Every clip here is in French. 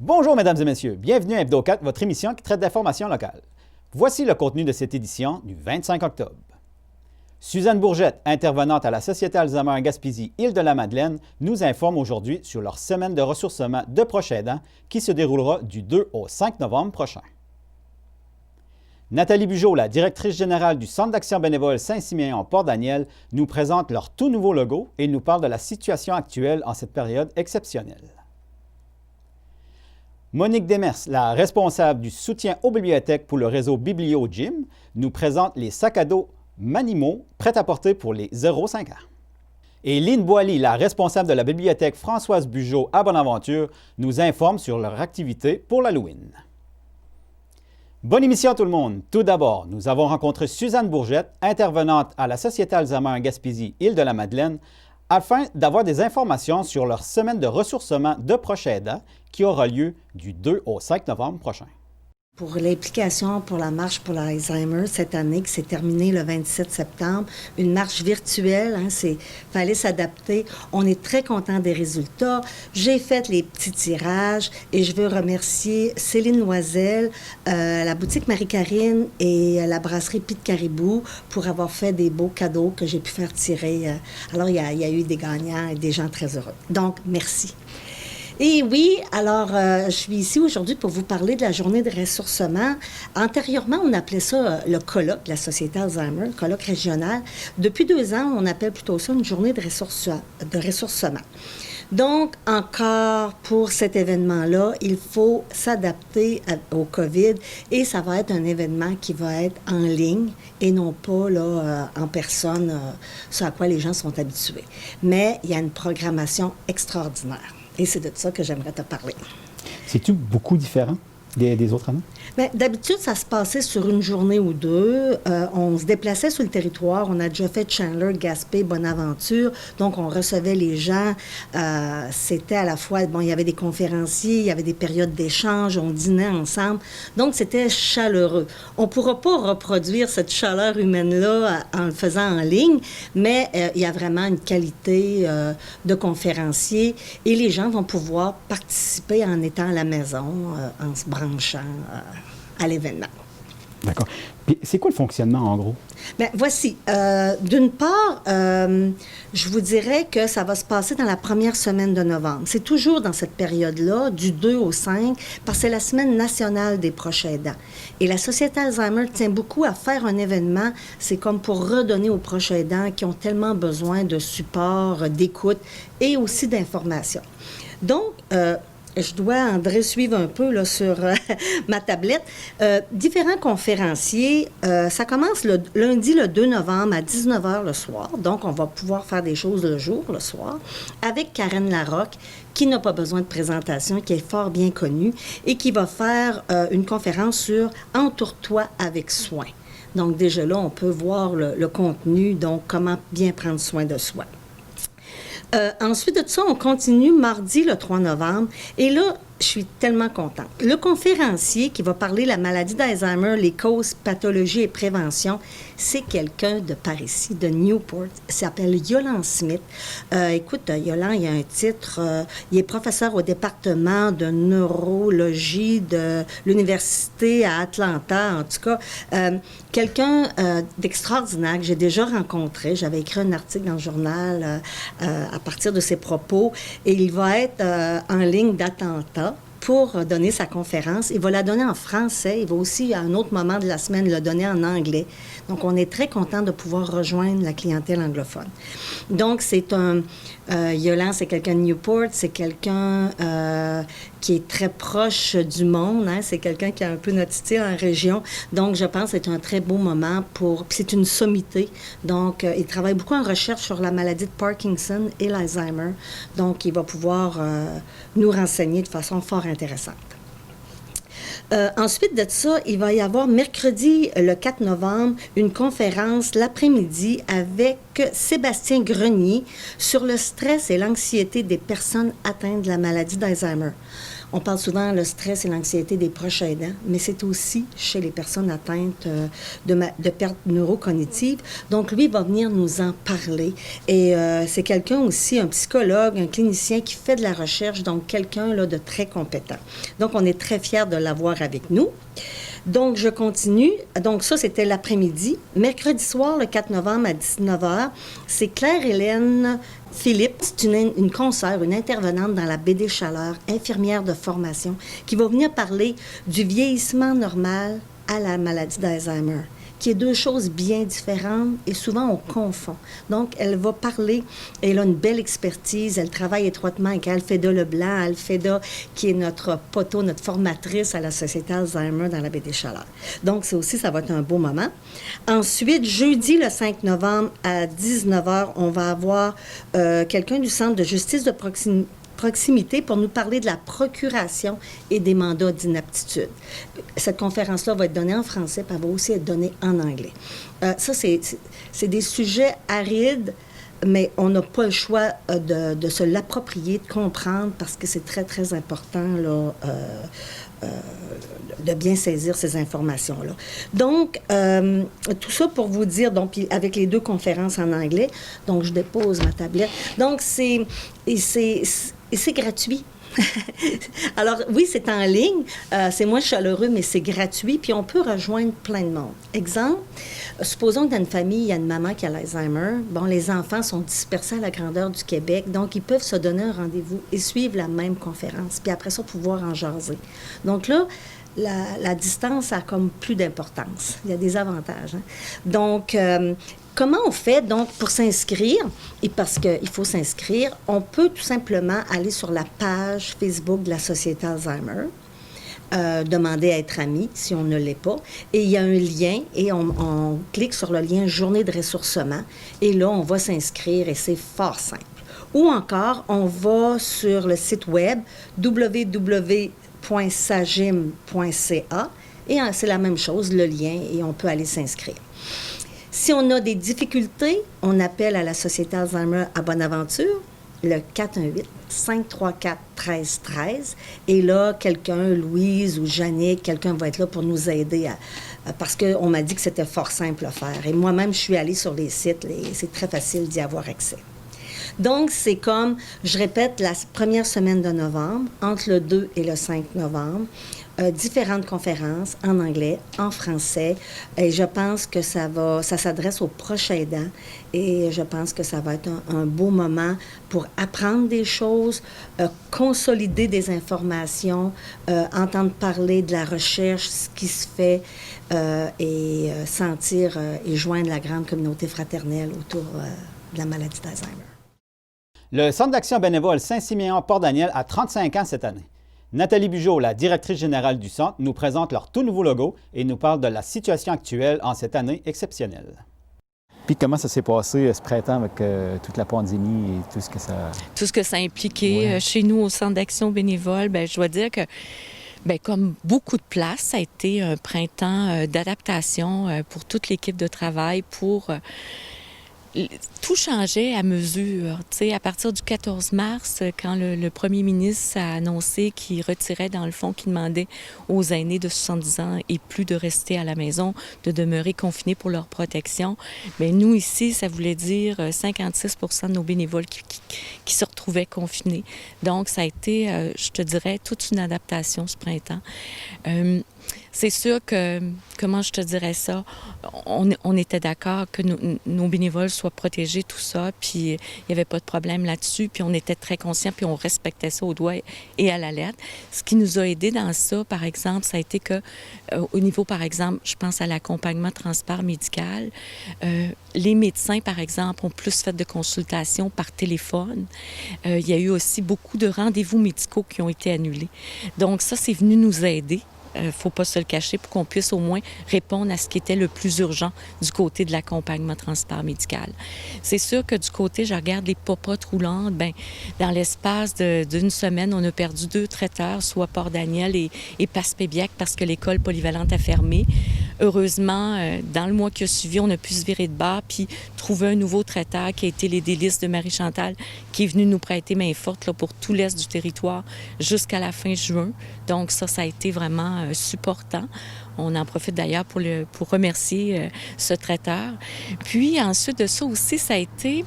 Bonjour mesdames et messieurs, bienvenue à Hebdo4, votre émission qui traite d'informations locales. Voici le contenu de cette édition du 25 octobre. Suzanne Bourgette, intervenante à la Société Alzheimer en Gaspésie, Île-de-la-Madeleine, nous informe aujourd'hui sur leur semaine de ressourcement de proches aidants qui se déroulera du 2 au 5 novembre prochain. Nathalie Bugeaud, la directrice générale du Centre d'action bénévole Saint-Siméon Port-Daniel, nous présente leur tout nouveau logo et nous parle de la situation actuelle en cette période exceptionnelle. Monique Demers, la responsable du soutien aux bibliothèques pour le réseau Biblio-Gym, nous présente les sacs à dos Manimo prêts à porter pour les 0-5 ans. Et Lynn Boily, la responsable de la bibliothèque Françoise Bugeaud à Bonaventure, nous informe sur leur activité pour l'Halloween. Bonne émission tout le monde! Tout d'abord, nous avons rencontré Suzanne Bourgette, intervenante à la Société Alzheimer en Gaspésie, Île-de-la-Madeleine, afin d'avoir des informations sur leur semaine de ressourcement de proches aidants qui aura lieu du 2 au 5 novembre prochain. Pour l'implication pour la marche pour l'Alzheimer cette année, qui s'est terminée le 27 septembre, une marche virtuelle, fallait s'adapter. On est très content des résultats. J'ai fait les petits tirages et je veux remercier Céline Loisel, la boutique Marie-Karine et la brasserie Pete Caribou pour avoir fait des beaux cadeaux que j'ai pu faire tirer. Alors, il y a eu des gagnants et des gens très heureux. Donc, merci. Et oui, alors, je suis ici aujourd'hui pour vous parler de la journée de ressourcement. Antérieurement, on appelait ça le colloque, la Société Alzheimer, le colloque régional. Depuis 2 ans, on appelle plutôt ça une journée de ressourcement. Donc, encore pour cet événement-là, il faut s'adapter au COVID et ça va être un événement qui va être en ligne et non pas là, en personne, ce à quoi les gens sont habitués. Mais il y a une programmation extraordinaire. Et c'est de ça que j'aimerais te parler. C'est-tu beaucoup différent des autres années? Bien, d'habitude, ça se passait sur une journée ou deux. On se déplaçait sur le territoire. On a déjà fait Chandler, Gaspé, Bonaventure. Donc, on recevait les gens. C'était à la fois, bon, il y avait des conférenciers, il y avait des périodes d'échange, on dînait ensemble. Donc, c'était chaleureux. On ne pourra pas reproduire cette chaleur humaine-là en le faisant en ligne, mais il y a vraiment une qualité de conférencier et les gens vont pouvoir participer en étant à la maison, en se branchant à l'événement. D'accord. Puis, c'est quoi le fonctionnement, en gros? Bien, voici. D'une part, je vous dirais que ça va se passer dans la première semaine de novembre. C'est toujours dans cette période-là, du 2 au 5, parce que c'est la semaine nationale des proches aidants. Et la Société Alzheimer tient beaucoup à faire un événement. C'est comme pour redonner aux proches aidants qui ont tellement besoin de support, d'écoute et aussi d'information. Donc, je dois, André, suivre un peu là, sur ma tablette. Différents conférenciers, ça commence le lundi, le 2 novembre, à 19h le soir. Donc, on va pouvoir faire des choses le jour, le soir, avec Karen Larocque, qui n'a pas besoin de présentation, qui est fort bien connue, et qui va faire une conférence sur « Entoure-toi avec soin ». Donc, déjà là, on peut voir le contenu, donc comment bien prendre soin de soi. Ensuite de ça, on continue mardi, le 3 novembre. Et là, je suis tellement contente. Le conférencier qui va parler de la maladie d'Alzheimer, les causes, pathologies et prévention, c'est quelqu'un de par ici, de Newport. Il s'appelle Yolan Smith. Écoute, Yolan, il a un titre. Il est professeur au département de neurologie de l'Université à Atlanta, en tout cas. Quelqu'un d'extraordinaire que j'ai déjà rencontré. J'avais écrit un article dans le journal à partir de ses propos. Et il va être en ligne d'Atlanta pour donner sa conférence. Il va la donner en français. Il va aussi, à un autre moment de la semaine, le donner en anglais. Donc, on est très content de pouvoir rejoindre la clientèle anglophone. Donc, c'est un... Yolan, c'est quelqu'un de Newport. C'est quelqu'un qui est très proche du monde. Hein? C'est quelqu'un qui a un peu notre style en région. Donc, je pense que c'est un très beau moment pour... Puis c'est une sommité. Donc, il travaille beaucoup en recherche sur la maladie de Parkinson et l'Alzheimer. Donc, il va pouvoir nous renseigner de façon fort intéressante. Ensuite de ça, il va y avoir mercredi, le 4 novembre, une conférence l'après-midi avec Sébastien Grenier sur le stress et l'anxiété des personnes atteintes de la maladie d'Alzheimer. On parle souvent le stress et l'anxiété des proches aidants, mais c'est aussi chez les personnes atteintes de perte neurocognitive. Donc, lui va venir nous en parler. Et c'est quelqu'un aussi, un psychologue, un clinicien qui fait de la recherche, donc quelqu'un là, de très compétent. Donc, on est très fiers de l'avoir avec nous. Donc, je continue. Donc, ça, c'était l'après-midi. Mercredi soir, le 4 novembre à 19h, c'est Claire-Hélène Philippe. C'est une consoeur, une intervenante dans la BD Chaleur, infirmière de formation, qui va venir parler du vieillissement normal à la maladie d'Alzheimer, qui est deux choses bien différentes et souvent on confond. Donc, elle va parler, elle a une belle expertise, elle travaille étroitement avec Alfeda Leblanc, Alfeda qui est notre poteau, notre formatrice à la Société Alzheimer dans la baie des Chaleurs. Donc, ça aussi, ça va être un beau moment. Ensuite, jeudi, le 5 novembre à 19h, on va avoir quelqu'un du Centre de justice de proximité pour nous parler de la procuration et des mandats d'inaptitude. Cette conférence-là va être donnée en français, puis elle va aussi être donnée en anglais. Ça, c'est des sujets arides, mais on n'a pas le choix de se l'approprier, de comprendre, parce que c'est très, très important, là, de bien saisir ces informations-là. Donc, tout ça pour vous dire, donc, avec les deux conférences en anglais, donc je dépose ma tablette. Donc, c'est gratuit. Alors, oui, c'est en ligne, c'est moins chaleureux, mais c'est gratuit, puis on peut rejoindre plein de monde. Exemple, supposons que dans une famille, il y a une maman qui a l'Alzheimer. Bon, les enfants sont dispersés à la grandeur du Québec, donc ils peuvent se donner un rendez-vous et suivre la même conférence, puis après ça, pouvoir en jaser. Donc là, la distance a comme plus d'importance. Il y a des avantages. Hein? Donc, comment on fait donc pour s'inscrire? Et parce qu'il faut s'inscrire, on peut tout simplement aller sur la page Facebook de la Société Alzheimer, demander à être ami si on ne l'est pas. Et il y a un lien et on clique sur le lien Journée de ressourcement. Et là, on va s'inscrire et c'est fort simple. Ou encore, on va sur le site web www.sagim.ca et c'est la même chose, le lien, et on peut aller s'inscrire. Si on a des difficultés, on appelle à la Société Alzheimer à Bonaventure, le 418-534-1313. Et là, quelqu'un, Louise ou Jannick, quelqu'un va être là pour nous aider parce qu'on m'a dit que c'était fort simple à faire. Et moi-même, je suis allée sur les sites et c'est très facile d'y avoir accès. Donc, c'est comme, je répète, la première semaine de novembre, entre le 2 et le 5 novembre, différentes conférences en anglais, en français, et je pense que ça s'adresse aux proches aidants, et je pense que ça va être un beau moment pour apprendre des choses, consolider des informations, entendre parler de la recherche, ce qui se fait, et sentir et joindre la grande communauté fraternelle autour de la maladie d'Alzheimer. Le Centre d'action bénévole Saint-Siméon-Port-Daniel a 35 ans cette année. Nathalie Bugeaud, la directrice générale du centre, nous présente leur tout nouveau logo et nous parle de la situation actuelle en cette année exceptionnelle. Puis comment ça s'est passé ce printemps avec toute la pandémie et tout ce que ça... Tout ce que ça a impliqué chez nous au Centre d'action bénévole, bien, je dois dire que, bien, comme beaucoup de places, ça a été un printemps d'adaptation pour toute l'équipe de travail pour... Tout changeait à mesure. Tu sais, à partir du 14 mars, quand le premier ministre a annoncé qu'il retirait, dans le fond, qu'il demandait aux aînés de 70 ans et plus de rester à la maison, de demeurer confinés pour leur protection, bien, nous, ici, ça voulait dire 56 % de nos bénévoles qui se retrouvaient confinés. Donc, ça a été, je te dirais, toute une adaptation ce printemps. C'est sûr que, comment je te dirais ça, on était d'accord que nos bénévoles soient protégés, tout ça, puis il n'y avait pas de problème là-dessus, puis on était très conscients, puis on respectait ça au doigt et à la lettre. Ce qui nous a aidés dans ça, par exemple, ça a été que, au niveau, par exemple, je pense à l'accompagnement transport médical, les médecins, par exemple, ont plus fait de consultations par téléphone. Il y a eu aussi beaucoup de rendez-vous médicaux qui ont été annulés. Donc ça, c'est venu nous aider. Il ne faut pas se le cacher pour qu'on puisse au moins répondre à ce qui était le plus urgent du côté de l'accompagnement transport médical. C'est sûr que du côté, je regarde les popotes roulantes, bien, dans l'espace d'une semaine, on a perdu 2 traiteurs, soit Port-Daniel et Passepébiac, parce que l'école polyvalente a fermé. heureusement, dans le mois qui a suivi, on a pu se virer de bord puis trouver un nouveau traiteur qui a été les Délices de Marie-Chantal, qui est venu nous prêter main forte là, pour tout l'est du territoire jusqu'à la fin juin. Donc ça a été vraiment supportant. On en profite d'ailleurs pour remercier ce traiteur. Puis ensuite de ça aussi, ça a été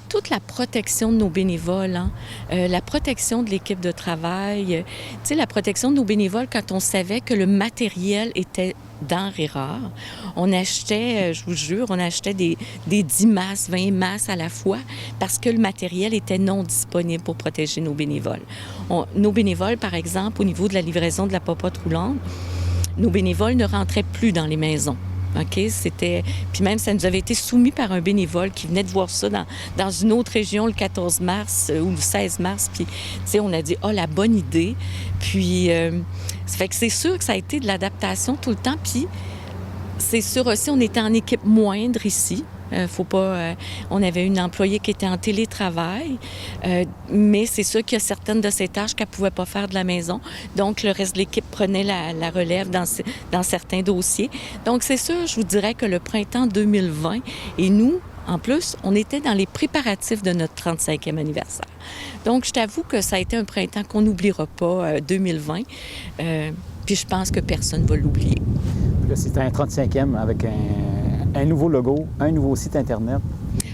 toute la protection de nos bénévoles, hein? La protection de l'équipe de travail, tu sais, la protection de nos bénévoles quand on savait que le matériel était denrée rare. On achetait, je vous jure, on achetait des 10 masses, 20 masses à la fois parce que le matériel était non disponible pour protéger nos bénévoles. Nos bénévoles, par exemple, au niveau de la livraison de la popote roulante, nos bénévoles ne rentraient plus dans les maisons. OK? Puis même, ça nous avait été soumis par un bénévole qui venait de voir ça dans une autre région le 14 mars ou le 16 mars. Puis, tu sais, on a dit, la bonne idée. Puis, ça fait que c'est sûr que ça a été de l'adaptation tout le temps. Puis, c'est sûr aussi, on était en équipe moindre ici. On avait une employée qui était en télétravail, mais c'est sûr qu'il y a certaines de ces tâches qu'elle ne pouvait pas faire de la maison. Donc, le reste de l'équipe prenait la relève dans certains dossiers. Donc, c'est sûr, je vous dirais que le printemps 2020, et nous, en plus, on était dans les préparatifs de notre 35e anniversaire. Donc, je t'avoue que ça a été un printemps qu'on n'oubliera pas, 2020. Puis je pense que personne ne va l'oublier. Là, c'était un 35e avec un nouveau logo, un nouveau site Internet.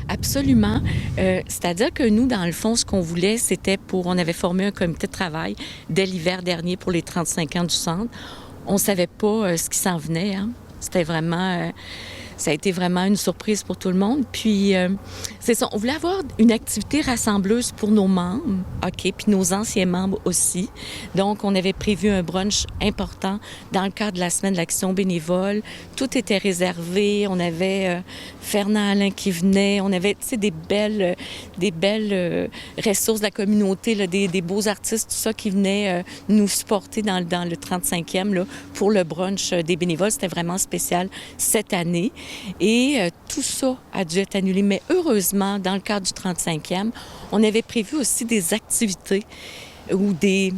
Absolument. C'est-à-dire que nous, dans le fond, ce qu'on voulait, c'était on avait formé un comité de travail dès l'hiver dernier pour les 35 ans du centre. On ne savait pas ce qui s'en venait, hein. C'était vraiment... ça a été vraiment une surprise pour tout le monde. Puis, c'est ça, on voulait avoir une activité rassembleuse pour nos membres, OK, puis nos anciens membres aussi. Donc, on avait prévu un brunch important dans le cadre de la semaine de l'action bénévole. Tout était réservé. On avait Fernand Alain qui venait. On avait, tu sais, des belles ressources de la communauté, là, des beaux artistes, tout ça qui venaient nous supporter dans le 35e là, pour le brunch des bénévoles. C'était vraiment spécial cette année. Et tout ça a dû être annulé. Mais heureusement, dans le cadre du 35e, on avait prévu aussi des activités ou si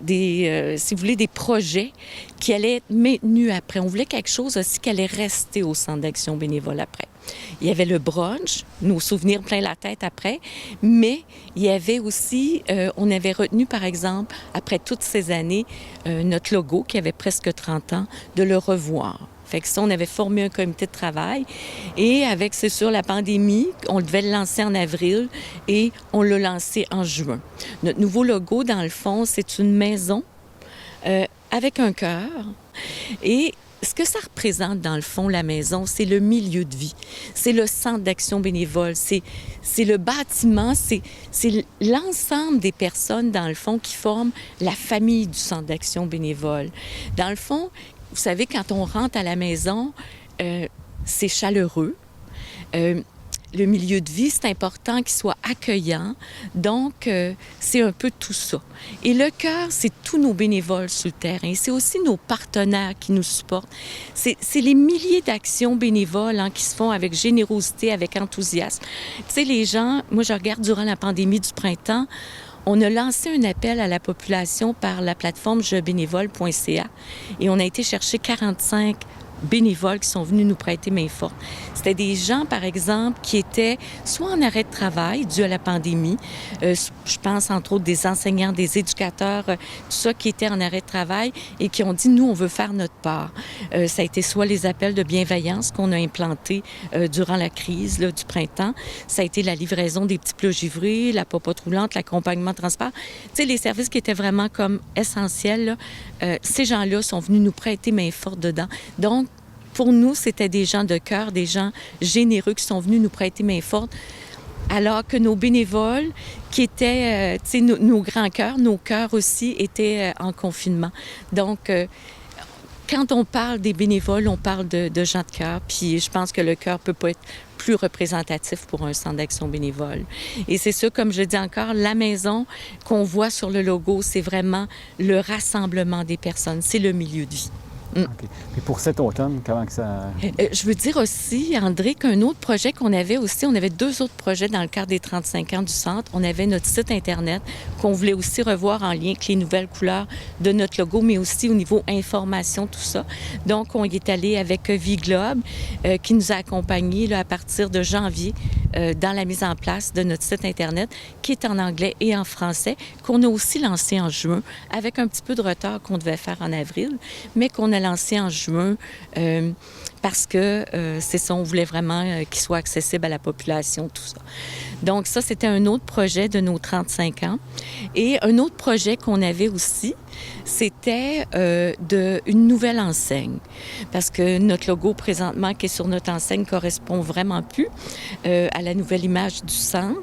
vous voulez, des projets qui allaient être maintenus après. On voulait quelque chose aussi qui allait rester au Centre d'action bénévole après. Il y avait le brunch, nos souvenirs plein la tête après, mais il y avait aussi, on avait retenu, par exemple, après toutes ces années, notre logo, qui avait presque 30 ans, de le revoir. Fait que ça, on avait formé un comité de travail et avec, c'est sûr, la pandémie, on devait le lancer en avril et on l'a lancé en juin. Notre nouveau logo, dans le fond, c'est une maison avec un cœur et ce que ça représente, dans le fond, la maison, c'est le milieu de vie. C'est le centre d'action bénévole. C'est le bâtiment. C'est l'ensemble des personnes, dans le fond, qui forment la famille du centre d'action bénévole. Dans le fond, vous savez, quand on rentre à la maison, c'est chaleureux. Le milieu de vie, c'est important qu'il soit accueillant. Donc, c'est un peu tout ça. Et le cœur, c'est tous nos bénévoles sur le terrain. C'est aussi nos partenaires qui nous supportent. C'est les milliers d'actions bénévoles qui se font avec générosité, avec enthousiasme. Tu sais, les gens, moi, je regarde durant la pandémie du printemps, on a lancé un appel à la population par la plateforme jebénévole.ca et on a été chercher 45 bénévoles qui sont venus nous prêter main forte. C'était des gens, par exemple, qui étaient soit en arrêt de travail dû à la pandémie, je pense entre autres des enseignants, des éducateurs, tout ça qui étaient en arrêt de travail et qui ont dit, nous, on veut faire notre part. Ça a été soit les appels de bienveillance qu'on a implantés durant la crise là, du printemps, ça a été la livraison des petits plats givrés, la popote roulante, l'accompagnement de transport. Tu sais, les services qui étaient vraiment comme essentiels, là, ces gens-là sont venus nous prêter main forte dedans. Donc, pour nous, c'était des gens de cœur, des gens généreux qui sont venus nous prêter main forte, alors que nos bénévoles, qui étaient, tu sais, nos grands cœurs, nos cœurs aussi, étaient en confinement. Donc, quand on parle des bénévoles, on parle de gens de cœur, puis je pense que le cœur peut pas être plus représentatif pour un centre d'action bénévole. Et c'est ça, comme je dis encore, la maison qu'on voit sur le logo, c'est vraiment le rassemblement des personnes, c'est le milieu de vie. OK. Puis pour cet automne, comment que ça... Je veux dire aussi, André, qu'un autre projet qu'on avait aussi, on avait 2 autres projets dans le cadre des 35 ans du Centre. On avait notre site Internet qu'on voulait aussi revoir en lien avec les nouvelles couleurs de notre logo, mais aussi au niveau information, tout ça. Donc, on y est allé avec V-Globe, qui nous a accompagnés là, à partir de janvier dans la mise en place de notre site Internet, qui est en anglais et en français, qu'on a aussi lancé en juin, avec un petit peu de retard qu'on devait faire en avril, mais qu'on a lancé en juin parce que c'est ça, on voulait vraiment qu'il soit accessible à la population, tout ça. Donc ça, c'était un autre projet de nos 35 ans. Et un autre projet qu'on avait aussi, c'était une nouvelle enseigne. Parce que notre logo présentement qui est sur notre enseigne correspond vraiment plus à la nouvelle image du centre.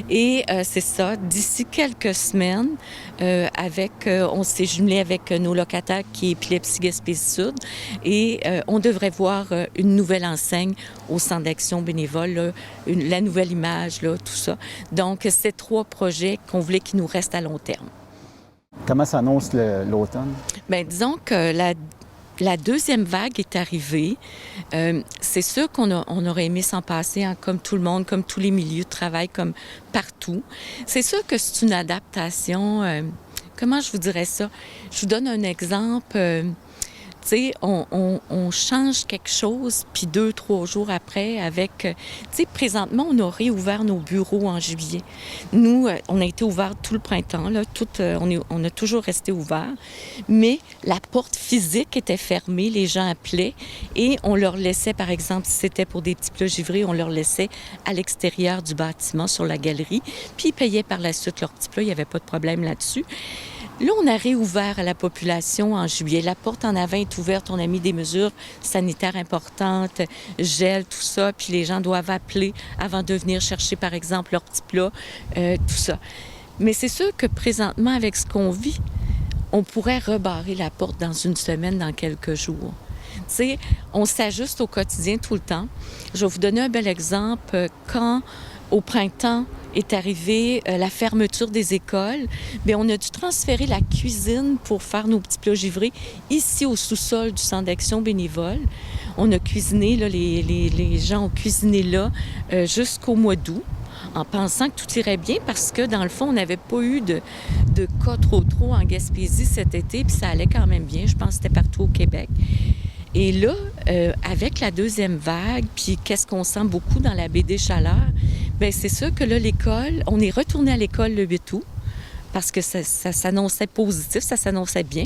Et c'est ça, d'ici quelques semaines, on s'est jumelé avec nos locataires qui est Épilepsie Gaspésie Sud et on devrait voir une nouvelle enseigne au Centre d'action bénévole, là, la nouvelle image, là, tout ça. Donc, c'est 3 projets qu'on voulait qu'ils nous restent à long terme. Comment s'annonce l'automne? Bien, disons que la deuxième vague est arrivée. C'est sûr qu'on aurait aimé s'en passer, hein, comme tout le monde, comme tous les milieux de travail, comme partout. C'est sûr que c'est une adaptation. Comment je vous dirais ça? Je vous donne un exemple. Tu sais, on change quelque chose, puis 2-3 jours après, avec... Tu sais, présentement, on a réouvert nos bureaux en juillet. Nous, on a été ouverts tout le printemps, là, on a toujours resté ouverts, mais la porte physique était fermée, les gens appelaient, et on leur laissait, par exemple, si c'était pour des petits plats givrés, on leur laissait à l'extérieur du bâtiment, sur la galerie, puis ils payaient par la suite leurs petits plats, il n'y avait pas de problème là-dessus. Là, on a réouvert à la population en juillet. La porte en avant est ouverte. On a mis des mesures sanitaires importantes, gel, tout ça. Puis les gens doivent appeler avant de venir chercher, par exemple, leurs petits plats, tout ça. Mais c'est sûr que présentement, avec ce qu'on vit, on pourrait rebarrer la porte dans une semaine, dans quelques jours. Tu sais, on s'ajuste au quotidien tout le temps. Je vais vous donner un bel exemple. Quand, au printemps, est arrivée la fermeture des écoles, bien, on a dû transférer la cuisine pour faire nos petits plats givrés ici au sous-sol du Centre d'action bénévole. On a cuisiné, là, les gens ont cuisiné là jusqu'au mois d'août, en pensant que tout irait bien parce que, dans le fond, on n'avait pas eu de cas trop en Gaspésie cet été, puis ça allait quand même bien. Je pense que c'était partout au Québec. Et là, avec la deuxième vague, puis qu'est-ce qu'on sent beaucoup dans la baie des Chaleurs, bien, c'est sûr que là, l'école, on est retourné à l'école le 8 août parce que ça s'annonçait positif, ça s'annonçait bien.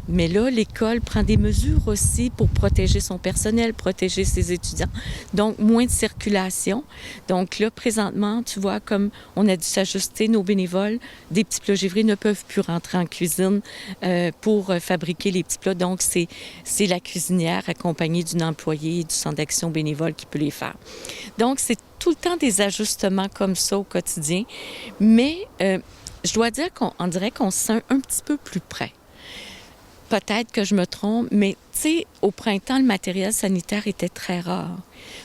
Mais là, l'école prend des mesures aussi pour protéger son personnel, protéger ses étudiants. Donc, moins de circulation. Donc là, présentement, tu vois, comme on a dû s'ajuster, nos bénévoles, des petits plats givrés ne peuvent plus rentrer en cuisine pour fabriquer les petits plats. Donc, c'est la cuisinière accompagnée d'une employée du Centre d'action bénévole qui peut les faire. Donc, c'est tout le temps des ajustements comme ça au quotidien. Mais je dois dire qu'on dirait qu'on se sent un petit peu plus près. Peut-être que je me trompe, mais tu sais, au printemps, le matériel sanitaire était très rare.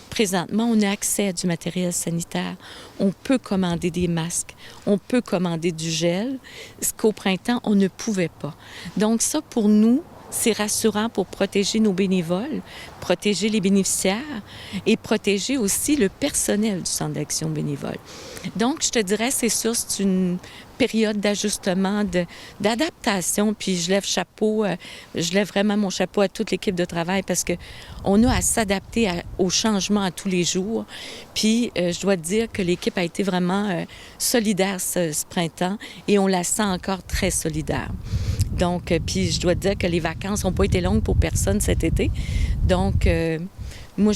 Présentement, on a accès à du matériel sanitaire. On peut commander des masques, on peut commander du gel, ce qu'au printemps, on ne pouvait pas. Donc ça, pour nous, c'est rassurant pour protéger nos bénévoles, protéger les bénéficiaires et protéger aussi le personnel du Centre d'action bénévole. Donc, je te dirais, c'est sûr, c'est une période d'ajustement, d'adaptation, puis je lève vraiment mon chapeau à toute l'équipe de travail parce qu'on a à s'adapter aux changements à tous les jours. Puis, je dois te dire que l'équipe a été vraiment solidaire ce printemps et on la sent encore très solidaire. Donc, puis je dois te dire que les vacances n'ont pas été longues pour personne cet été. Donc, moi,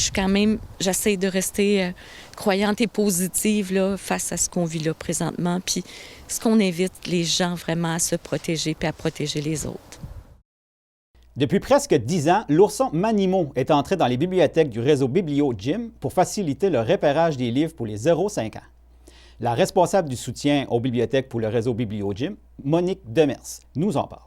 j'essaie de rester croyante et positive là, face à ce qu'on vit là présentement. Puis, ce qu'on invite les gens vraiment à se protéger puis à protéger les autres. Depuis presque 10 ans, l'ourson Manimo est entré dans les bibliothèques du réseau Biblio-Jim pour faciliter le repérage des livres pour les 0-5 ans. La responsable du soutien aux bibliothèques pour le réseau Biblio-Jim, Monique Demers, nous en parle.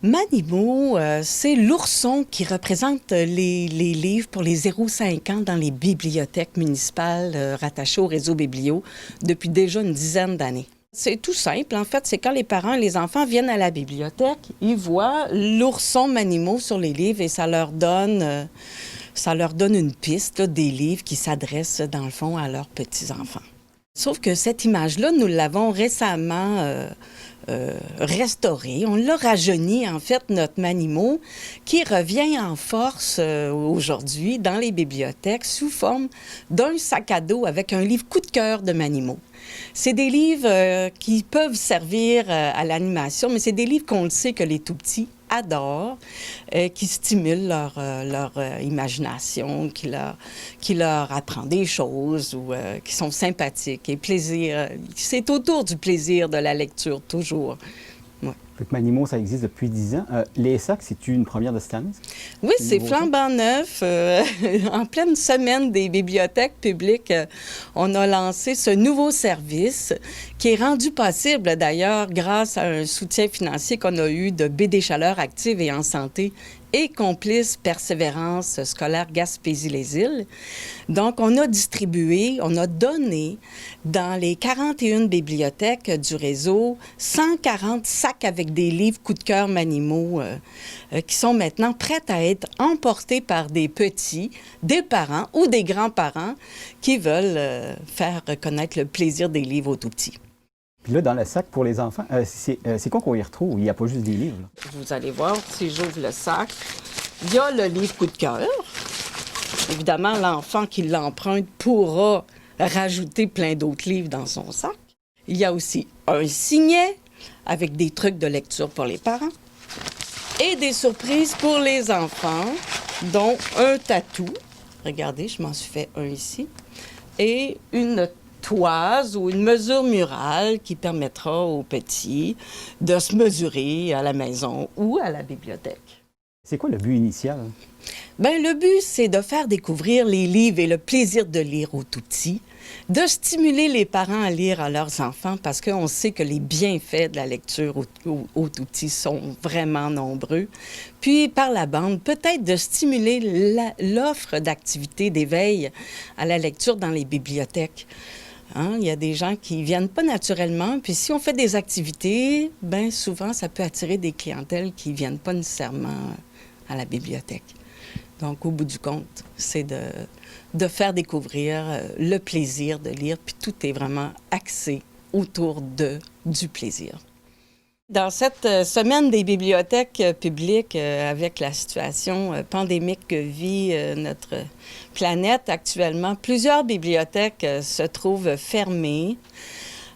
Manimo, c'est l'ourson qui représente les livres pour les 0-5 ans dans les bibliothèques municipales rattachées au réseau Biblio depuis déjà une dizaine d'années. C'est tout simple. En fait, c'est quand les parents et les enfants viennent à la bibliothèque, ils voient l'ourson Manimo sur les livres et ça leur donne une piste là, des livres qui s'adressent, dans le fond, à leurs petits-enfants. Sauf que cette image-là, nous l'avons récemment restaurée. On l'a rajeuni, en fait, notre Manimo, qui revient en force aujourd'hui dans les bibliothèques sous forme d'un sac à dos avec un livre coup de cœur de Manimo. C'est des livres qui peuvent servir à l'animation, mais c'est des livres qu'on le sait que les tout-petits adorent, qui stimulent leur imagination, qui leur apprend des choses ou qui sont sympathiques. Et plaisir, c'est autour du plaisir de la lecture, toujours. Ouais. Fait que Manimo, ça existe depuis 10 ans. Les sacs, c'est-tu une première de cette année? Oui, c'est flambant neuf. En pleine semaine des bibliothèques publiques, on a lancé ce nouveau service qui est rendu possible d'ailleurs grâce à un soutien financier qu'on a eu de BD Chaleur Active et en santé et Complice Persévérance scolaire Gaspésie-les-Îles. Donc, on a distribué, on a donné dans les 41 bibliothèques du réseau 140 sacs avec des livres coup de cœur Manimo qui sont maintenant prêts à être emportés par des petits, des parents ou des grands-parents qui veulent faire connaître le plaisir des livres aux tout-petits. Puis là, dans le sac pour les enfants, c'est quoi qu'on y retrouve? Il n'y a pas juste des livres, là. Vous allez voir, si j'ouvre le sac, il y a le livre coup de cœur. Évidemment, l'enfant qui l'emprunte pourra rajouter plein d'autres livres dans son sac. Il y a aussi un signet avec des trucs de lecture pour les parents et des surprises pour les enfants, dont un tatou. Regardez, je m'en suis fait un ici. Et une toise ou une mesure murale qui permettra aux petits de se mesurer à la maison ou à la bibliothèque. C'est quoi le but initial? Bien, le but, c'est de faire découvrir les livres et le plaisir de lire aux tout-petits, de stimuler les parents à lire à leurs enfants parce qu'on sait que les bienfaits de la lecture aux tout-petits sont vraiment nombreux. Puis, par la bande, peut-être de stimuler l'offre d'activités d'éveil à la lecture dans les bibliothèques. Hein? Il y a des gens qui viennent pas naturellement, puis si on fait des activités, bien souvent, ça peut attirer des clientèles qui viennent pas nécessairement à la bibliothèque. Donc, au bout du compte, c'est de faire découvrir le plaisir de lire, puis tout est vraiment axé autour du plaisir. Dans cette semaine des bibliothèques publiques, avec la situation pandémique que vit notre planète actuellement, plusieurs bibliothèques se trouvent fermées.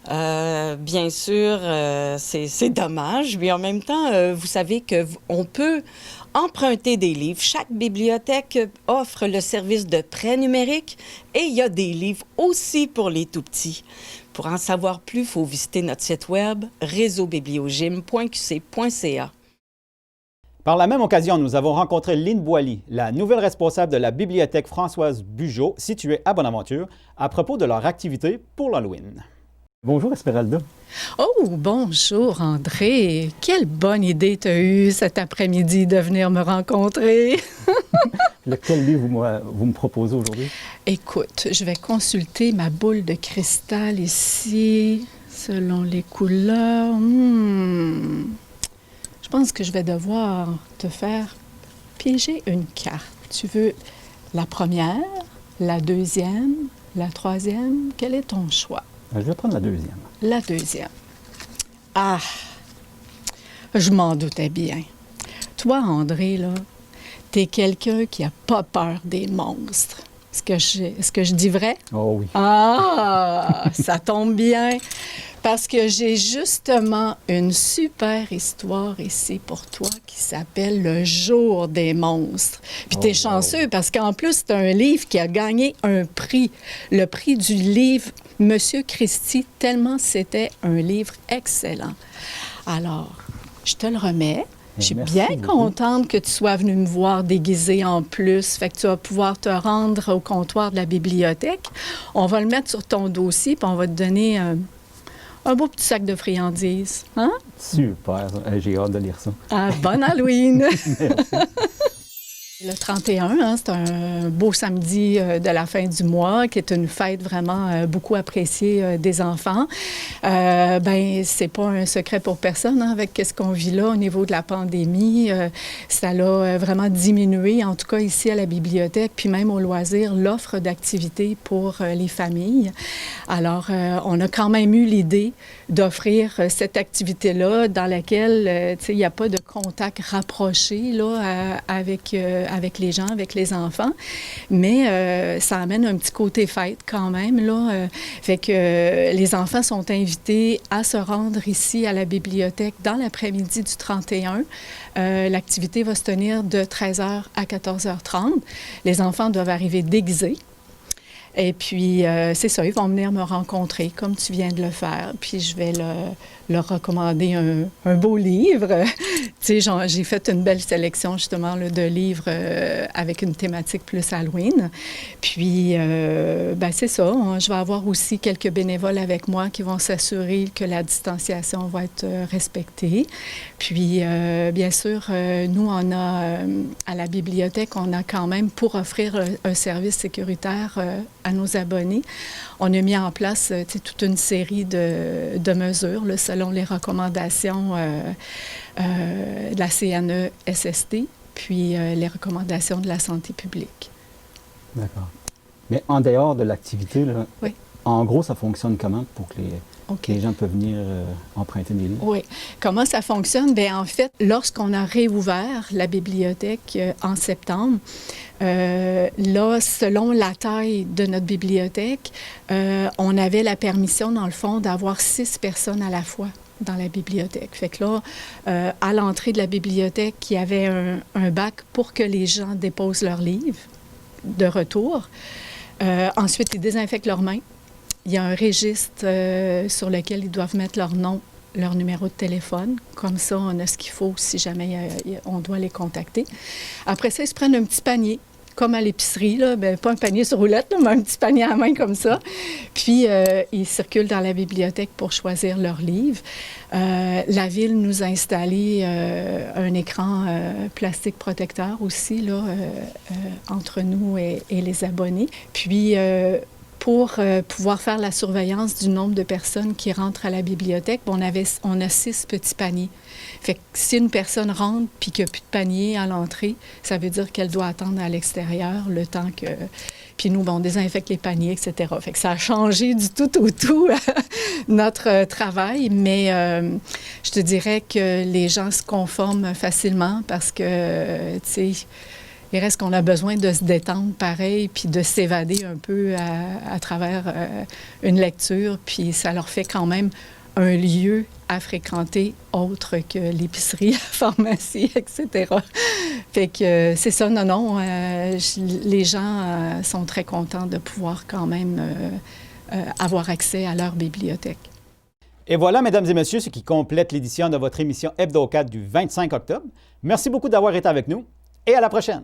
Bien sûr, c'est dommage, mais en même temps, vous savez qu'on peut emprunter des livres. Chaque bibliothèque offre le service de prêt numérique et il y a des livres aussi pour les tout-petits. Pour en savoir plus, il faut visiter notre site web réseaubibliogym.qc.ca. Par la même occasion, nous avons rencontré Lynn Boily, la nouvelle responsable de la bibliothèque Françoise Bugeaud, située à Bonaventure, à propos de leur activité pour l'Halloween. Bonjour Esmeralda. Oh, bonjour André. Quelle bonne idée tu as eue cet après-midi de venir me rencontrer. Quel livre vous me proposez aujourd'hui? Écoute, je vais consulter ma boule de cristal ici, selon les couleurs. Je pense que je vais devoir te faire piéger une carte. Tu veux la première, la deuxième, la troisième? Quel est ton choix? Je vais prendre la deuxième. La deuxième. Ah, je m'en doutais bien. Toi, André, là, t'es quelqu'un qui n'a pas peur des monstres. Est-ce que je dis vrai? Oh oui. Ah, ça tombe bien. Parce que j'ai justement une super histoire ici pour toi qui s'appelle Le Jour des monstres. Puis t'es chanceux parce qu'en plus, c'est un livre qui a gagné un prix. Le prix du livre Monsieur Christie, tellement c'était un livre excellent. Alors, je te le remets. Je suis bien contente que tu sois venu me voir déguisée en plus. Fait que tu vas pouvoir te rendre au comptoir de la bibliothèque. On va le mettre sur ton dossier, puis on va te donner un beau petit sac de friandises. Hein? Super, j'ai hâte de lire ça. Ah, bonne Halloween! Merci. Le 31, c'est un beau samedi de la fin du mois, qui est une fête vraiment beaucoup appréciée des enfants. C'est pas un secret pour personne, avec ce qu'on vit là au niveau de la pandémie. Ça l'a vraiment diminué, en tout cas ici à la bibliothèque, puis même au loisir, l'offre d'activités pour les familles. Alors, on a quand même eu l'idée d'offrir cette activité-là dans laquelle, il n'y a pas de contact rapproché là, avec les gens, avec les enfants, mais ça amène un petit côté fête quand même, là. Fait que les enfants sont invités à se rendre ici à la bibliothèque dans l'après-midi du 31. L'activité va se tenir de 13h à 14h30. Les enfants doivent arriver déguisés. Et puis, c'est ça, ils vont venir me rencontrer, comme tu viens de le faire. Puis, je vais leur recommander un beau livre. Tu sais, j'ai fait une belle sélection, justement, là, de livres avec une thématique plus Halloween. Puis, c'est ça. Je vais avoir aussi quelques bénévoles avec moi qui vont s'assurer que la distanciation va être respectée. Puis, bien sûr, nous, on a, à la bibliothèque, on a quand même, pour offrir un service sécuritaire à nos abonnés, on a mis en place toute une série de mesures là, selon les recommandations de la CNESST, puis les recommandations de la santé publique. D'accord. Mais en dehors de l'activité, là, oui. En gros, ça fonctionne comment pour que Okay. les gens peuvent venir emprunter des livres? Oui. Comment ça fonctionne? Bien, en fait, lorsqu'on a réouvert la bibliothèque en septembre, là, selon la taille de notre bibliothèque, on avait la permission, dans le fond, d'avoir 6 personnes à la fois dans la bibliothèque. Fait que là, à l'entrée de la bibliothèque, il y avait un bac pour que les gens déposent leurs livres de retour. Ensuite, ils désinfectent leurs mains. Il y a un registre sur lequel ils doivent mettre leur nom, leur numéro de téléphone. Comme ça, on a ce qu'il faut si jamais on doit les contacter. Après ça, ils se prennent un petit panier, comme à l'épicerie, là. Bien, pas un panier sur roulette, là, mais un petit panier à main comme ça. Puis, ils circulent dans la bibliothèque pour choisir leur livre. La Ville nous a installé un écran plastique protecteur aussi, là, entre nous et les abonnés. Puis, pour pouvoir faire la surveillance du nombre de personnes qui rentrent à la bibliothèque, on a 6 petits paniers. Fait que si une personne rentre puis qu'il n'y a plus de panier à l'entrée, ça veut dire qu'elle doit attendre à l'extérieur le temps que... Puis nous, on désinfecte les paniers, etc. Fait que ça a changé du tout au tout notre travail, mais je te dirais que les gens se conforment facilement parce que, tu sais, il reste qu'on a besoin de se détendre pareil, puis de s'évader un peu à travers une lecture, puis ça leur fait quand même un lieu à fréquenter autre que l'épicerie, la pharmacie, etc. Fait que c'est ça, non, les gens sont très contents de pouvoir quand même avoir accès à leur bibliothèque. Et voilà, mesdames et messieurs, ce qui complète l'édition de votre émission Hebdo 4 du 25 octobre. Merci beaucoup d'avoir été avec nous et à la prochaine!